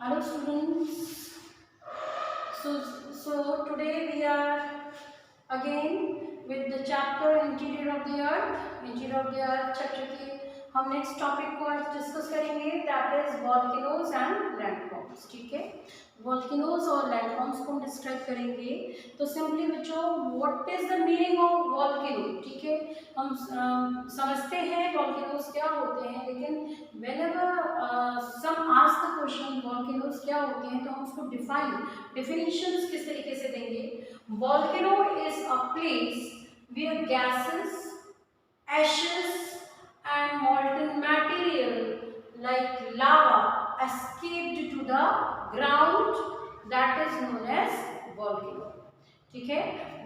Hello students. So today we are again with the chapter Interior of the Earth. Interior of the Earth chapter की हम next topic को आज discuss करेंगे, that is volcanoes and landforms. ठीक है, volcanoes और landforms को हम डिस्क्राइब करेंगे. तो सिंपली बच्चों, what is the meaning of volcano? ठीक है, हम समझते हैं वॉल्केनोज क्या होते हैं, लेकिन whenever some ask the question volcanoes क्या होते हैं, तो हम उसको डिफिनेशंस किस तरीके से देंगे. Volcano is a place where gases, ashes and molten material like lava escaped to the ground, that is known as volcano. ठीक है,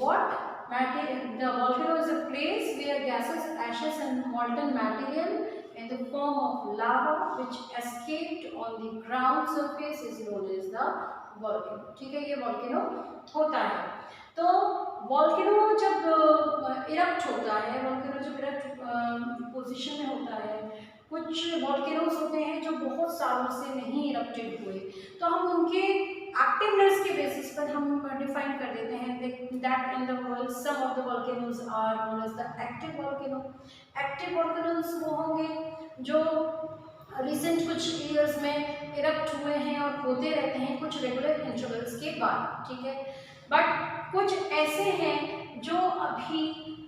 what the volcano is a place where gases, ashes and molten material in the form of lava which escaped on the ground surface is known as the volcano. ठीक है, ये volcano होता है. तो volcano जब erupt होता है, volcano जब इरप्ट पोजीशन में होता है, कुछ वॉल्केनोज होते हैं जो बहुत सालों से नहीं इरप्टेड हुए, तो हम उनके एक्टिवनेस के बेसिस पर हम डिफाइन कर देते हैं that in the world some of the volcanoes are known as the active volcano. Active volcanoes वो होंगे जो रिसेंट कुछ ईयर्स में इरप्ट हुए हैं और होते रहते हैं कुछ रेगुलर इंटरवल्स के बाद. ठीक है, बट कुछ ऐसे हैं जो अभी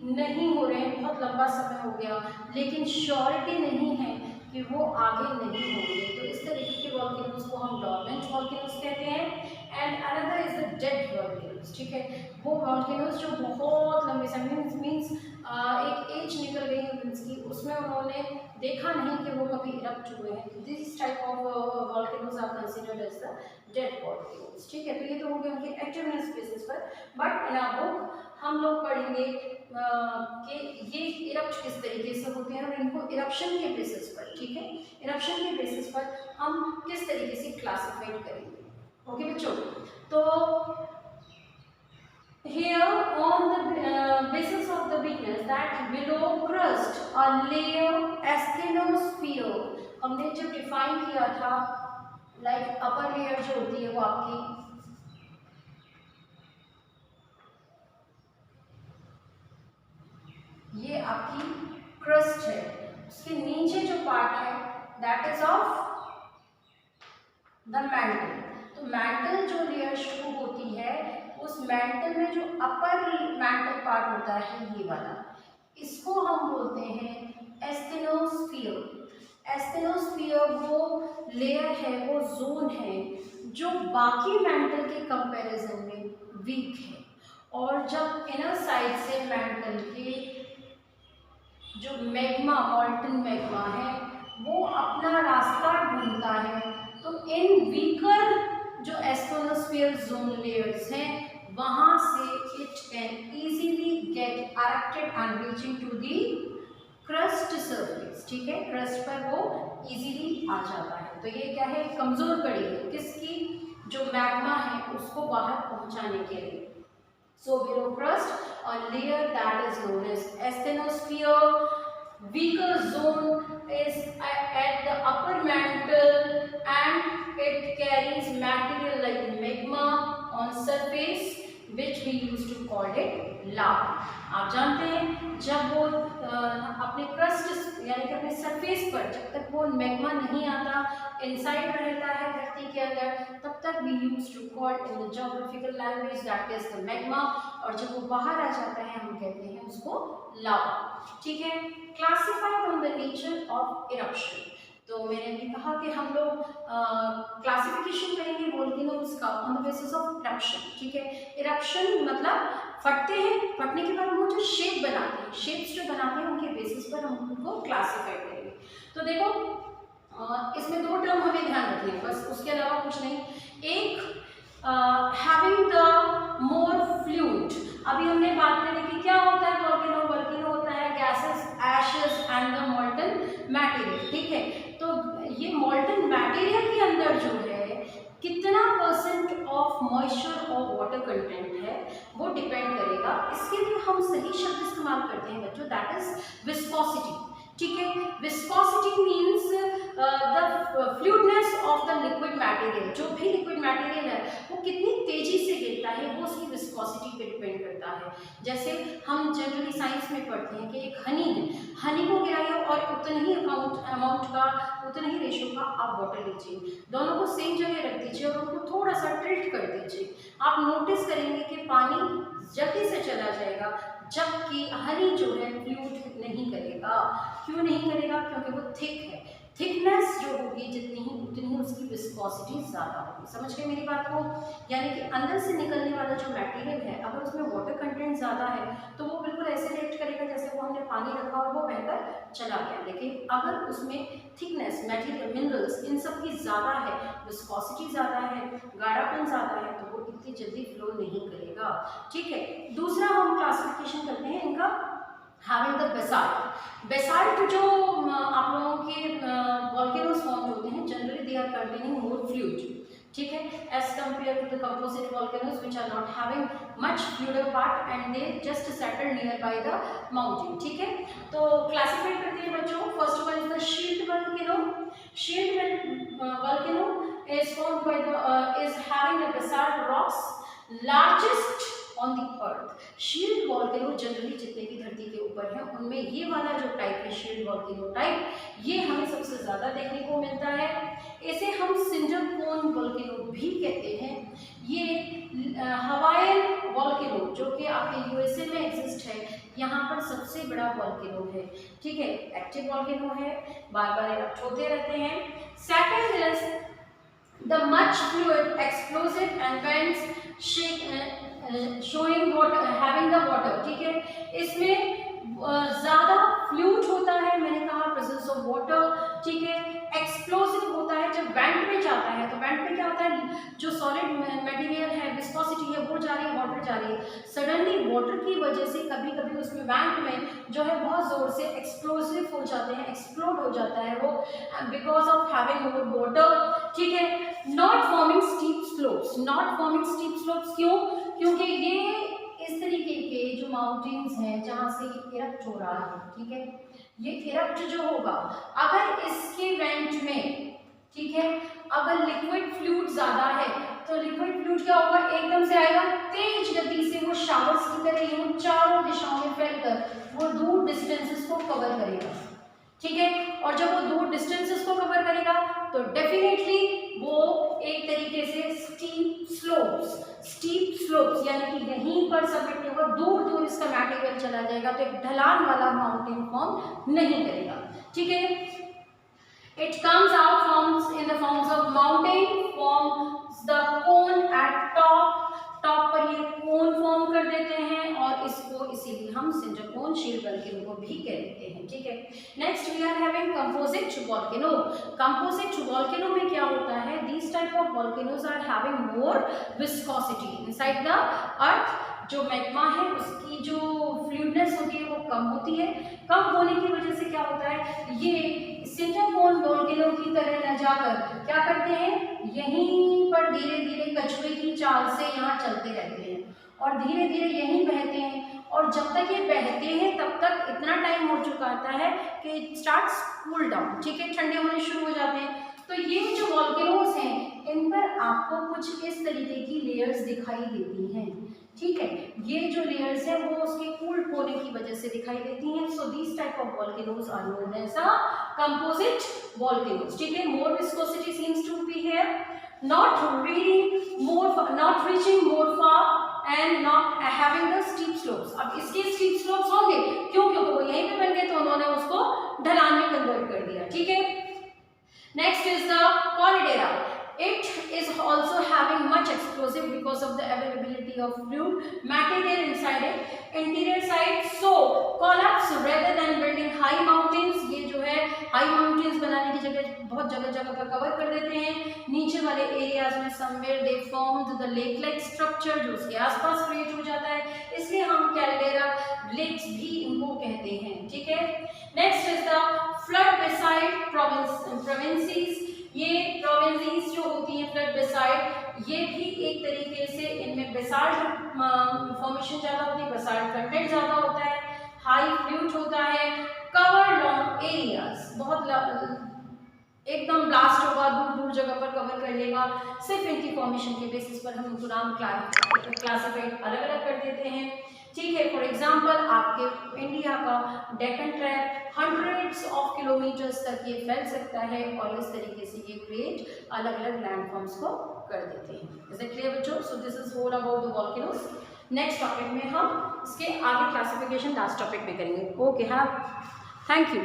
नहीं हो रहे हैं, बहुत लंबा समय हो गया, लेकिन श्योरिटी नहीं है कि वो आगे नहीं होंगे. तो इस तरीके के वॉल्केनोज को हम डॉर्मेंट वॉल्केनोज कहते हैं. And another is the dead volcanoes. ठीक है, वो वॉल्केनोज जो बहुत लंबे समय मीन्स एक एज निकल गई है मीन्स की, उसमें उन्होंने देखा नहीं कि वो कभी इरप्ट हुए हैं. This type of volcanoes are considered as the dead volcanoes. ठीक है, तो ये तो हो गया उनके एक्टिवनेस बेसिस पर. बट इन आवर बुक हम लोग पढ़ेंगे कि ये इरप्ट किस तरीके से होते हैं और इनको इरप्शन के बेसिस पर, ठीक है, इरप्शन के बेसिस पर हम किस तरीके से क्लासिफाइड करेंगे. ओके बच्चों, तो here on the basis of the weakness that below crust a layer asthenosphere, हमने जब डिफाइन किया था लाइक अपर लेयर जो होती है वो आपकी ये आपकी क्रस्ट है, उसके नीचे जो पार्ट है that is of the mantle. तो मैंटल जो लेयर शुरू होती है, उस मैंटल में जो अपर मैंटल पार्ट होता है ये वाला, इसको हम बोलते हैं एस्थेनोस्फीयर. एस्थेनोस्फीयर वो लेयर है, वो जोन है जो बाकी मैंटल के कंपैरिजन में वीक है. और जब इनर साइड से मैंटल के जो मैग्मा, मॉल्टन मैग्मा है, वो अपना रास्ता ढूंढता है, तो इन वीकर जो एस्थेनोस्फीयर जोन लेयर्स हैं, वहां से it can easily get erected and reaching to the crust surface. ठीक है, क्रस्ट पर वो इजीली आ जाता है. तो ये क्या है, कमजोर कड़ी है किसकी, जो मैग्मा है उसको बाहर पहुंचाने के लिए. So below crust a layer that is known as asthenosphere. Weaker zone is at the upper mantle and it carries material like magma on surface which we used to call it lava. आप जानते हैं जब वो अपने crust यानी कि अपने surface पर जब तक वो मैग्मा नहीं आता, इनसाइड रहता है धरती के अंदर, तब तक we use to call in the geographical language that is the magma. और जब वो बाहर आ जाता है हम कहते हैं उसको लावा. ठीक है, classified on the nature of eruption. तो मैंने भी कहा कि हम लोग क्लासिफिकेशन करेंगे वोल्केनोज का on the basis of eruption. ठीक है, इरप्शन मतलब फटते हैं, फटने के बाद वो जो शेप बनाते हैं, शेप्स जो बनाते हैं उनके बेसिस पर हम उनको क्लासिफाई करेंगे. तो देखो इसमें दो टर्म हमें ध्यान रखने हैं, बस उसके अलावा कुछ नहीं. एक हैविंग द मोर फ्लूइड. अभी हमने बात करी कि क्या होता है वोल्केनो. वोल्केनो होता है gases, ashes and the मॉल्टन material. ठीक है, तो ये मॉल्टन मटेरियल के अंदर जो है कितना परसेंट ऑफ मॉइस्चर और वाटर कंटेंट है वो डिपेंड करेगा. इसके लिए हम सही शब्द इस्तेमाल करते हैं बच्चों, दैट इज विस्कोसिटी. ठीक है, viscosity means the fluidness of the liquid material, जो भी लिक्विड मटेरियल है वो कितनी तेजी से गिरता है वो उसकी विस्कोसिटी पे डिपेंड करता है। जैसे हम जनरली साइंस में पढ़ते हैं कि एक हनी है, हनी को गिराइए और उतने ही अमाउंट का, उतने ही रेशो का आप वाटर लीजिए, दोनों को सेम जगह रख दीजिए और उनको थोड़ा सा टिल्ट कर दीजिए। आप नोटिस करेंगे कि पानी जल्दी से चला जाएगा, जबकि हनी जो है फ्लूट नहीं करेगा। क्यों नहीं करेगा? क्योंकि वो थिक है। थिकनेस जो होगी जितनी ही उतनी ही उसकी विस्कोसिटी ज़्यादा होगी। समझ गए मेरी बात को? यानी कि अंदर से निकलने वाला जो मटेरियल है, अगर उसमें वाटर कंटेंट ज़्यादा है तो वो बिल्कुल ऐसे रिएक्ट करेगा जैसे वो हमने पानी रखा और वो बहकर चला गया। लेकिन अगर उसमें थिकनेस, मटेरियल, मिनरल्स इन सब की ज़्यादा है, विस्कोसिटी ज़्यादा है, गाढ़ापन ज़्यादा है, तो वो इतनी जल्दी फ्लो नहीं करेगा। ठीक है, दूसरा हम क्लासिफिकेशन करते हैं इनका having the basalt. Basalt जो आप लोगों के volcanoes formed होते हैं, generally they are containing more fluid, ठीक है, as compared to the composite volcanoes which are not having much fluid part and they just settle nearby the mountain. ठीक है, तो classify करते हैं बच्चों। First one is the shield volcano. Shield volcano is formed by the is having the basalt rocks largest on the earth. Shield volcano generally जितने भी धरती के ऊपर है उनमें ये वाला जो टाइप है शील्ड वॉल्केनो टाइप, ये हमें सबसे ज़्यादा देखने को मिलता है। इसे हम सिंडर कोन वॉल्केनो भी कहते हैं। ये हवाईन वॉल्केनो जो कि आपके यूएसए में एग्जिस्ट है, यहाँ पर सबसे बड़ा वॉल्केनो है। ठीक है, एक्टिव वॉल्केनो है, बार बार इरप्ट होते रहते हैं। Second is the much fluid explosive and vents showing water, having the water. ठीक है, इसमें ज़्यादा फ्लूइड होता है, मैंने कहा प्रेजेंस ऑफ वाटर। ठीक है, एक्सप्लोसिव होता है। जब वेंट में जाता है तो वेंट में क्या होता है, जो सॉलिड मटेरियल है, विस्कोसिटी है, वो जा रही है, वाटर जा रही है। सडनली वाटर की वजह से कभी कभी उसमें वेंट में जो है बहुत ज़ोर से एक्सप्लोसिव हो जाते हैं, एक्सप्लोड हो जाता है वो, because of having more water. ठीक है, not forming steep slopes. Not forming steep slopes क्यों? क्योंकि ये इस तरीके के जो माउंटेन्स हैं जहाँ से इरप्ट हो रहा है, ठीक है, ये इरप्ट जो होगा, अगर इसके वेंट में, ठीक है, अगर लिक्विड फ्लूइड ज़्यादा है तो लिक्विड फ्लूइड क्या होगा, एकदम से आएगा, तेज गति से वो शावर्स की तरह यूं चारों दिशाओं में फैलकर वो दूर डिस्टेंसेस को कवर करेगा। ठीक है, और जब वो दूर डिस्टेंसेस को कवर करेगा तो डेफिनेटली वो एक तरीके से स्टीप स्लोप्स यानी कि यहीं पर सबमिट नहीं होगा, दूर दूर इसका मटेरियल चला जाएगा, तो एक ढलान वाला माउंटेन फॉर्म नहीं करेगा। ठीक है, it comes out forms in the forms of mountain, forms the cone eight top पर ये कोन फॉर्म कर देते हैं और इसको इसीलिए हम सिंडर कोन शील्ड वॉल्केनो को भी कह देते हैं। ठीक है, next we are having composite volcano. Composite volcano में क्या होता है, these type of volcanoes are having more viscosity inside the earth. जो मैग्मा है उसकी जो फ्लूइडनेस होती है वो कम होती है। कम होने की वजह से क्या होता है, ये सिंडर कोन वॉल्केनो की तरह न जाकर क्या करते हैं, यहीं पर धीरे धीरे कछुए की चाल से यहाँ चलते रहते हैं और धीरे धीरे यहीं बहते हैं, और जब तक ये बहते हैं तब तक इतना टाइम हो चुका आता है कि इट स्टार्ट्स कूल डाउन। ठीक है, ठंडे होने शुरू हो जाते हैं। तो ये जो वॉल्केनोज हैं इन पर आपको कुछ इस तरीके की लेयर्स दिखाई देती हैं। ठीक है, ये जो लेयर्स हैं वो उसके कूल होने की वजह से दिखाई देती हैं। So these type of volcanoes are known as a composite volcanoes. ठीक है, more viscosity seems to be here, not reaching more far and not having the steep slopes। अब इसके steep slopes होंगे क्यों, क्योंकि वो यहीं पे बन गए तो उन्होंने उसको ढलान में कन्वर्ट कर दिया। ठीक है, next is the caldera. It is also having much explosive because of the availability of fluid material inside it, interior side, so collapse rather than building high mountains। ये जो है हाई माउंटेन्स बनाने की जगह बहुत जगह जगह पर कवर कर देते हैं। नीचे वाले एरियाज में somewhere they formed the lake like structure जो उसके आसपास क्रिएट हो जाता है, इसलिए हम कैल्डेरा लेक्स भी इनको कहते हैं। ठीक है, next is the flood beside provinces. ये प्रोविंसेस जो होती हैं फ्लड बेसाइड, ये भी एक तरीके से इनमें बेसाल्ट फॉर्मेशन ज़्यादा होती है, बेसाल्ट कंटेंट ज़्यादा होता है, हाई फ्लूइड होता है, कवर लॉन्ग एरियाज, बहुत एकदम ब्लास्ट होगा, दूर दूर जगह पर कवर कर लेगा। सिर्फ इनकी फॉर्मेशन के बेसिस पर हम उनको नाम क्लासिफाइड अलग अलग कर देते हैं, ठीक है। फॉर एग्जाम्पल आपके इंडिया का Deccan trap hundreds of kilometres तक ये फैल सकता है और इस तरीके से ये क्रिएट अलग अलग लैंडफॉर्म्स को कर देते हैं। इज इट क्लियर बच्चों? So this is all about the volcanoes. Next topic में हम इसके आगे क्लासिफिकेशन लास्ट टॉपिक में करेंगे। ओके, हाँ, थैंक यू।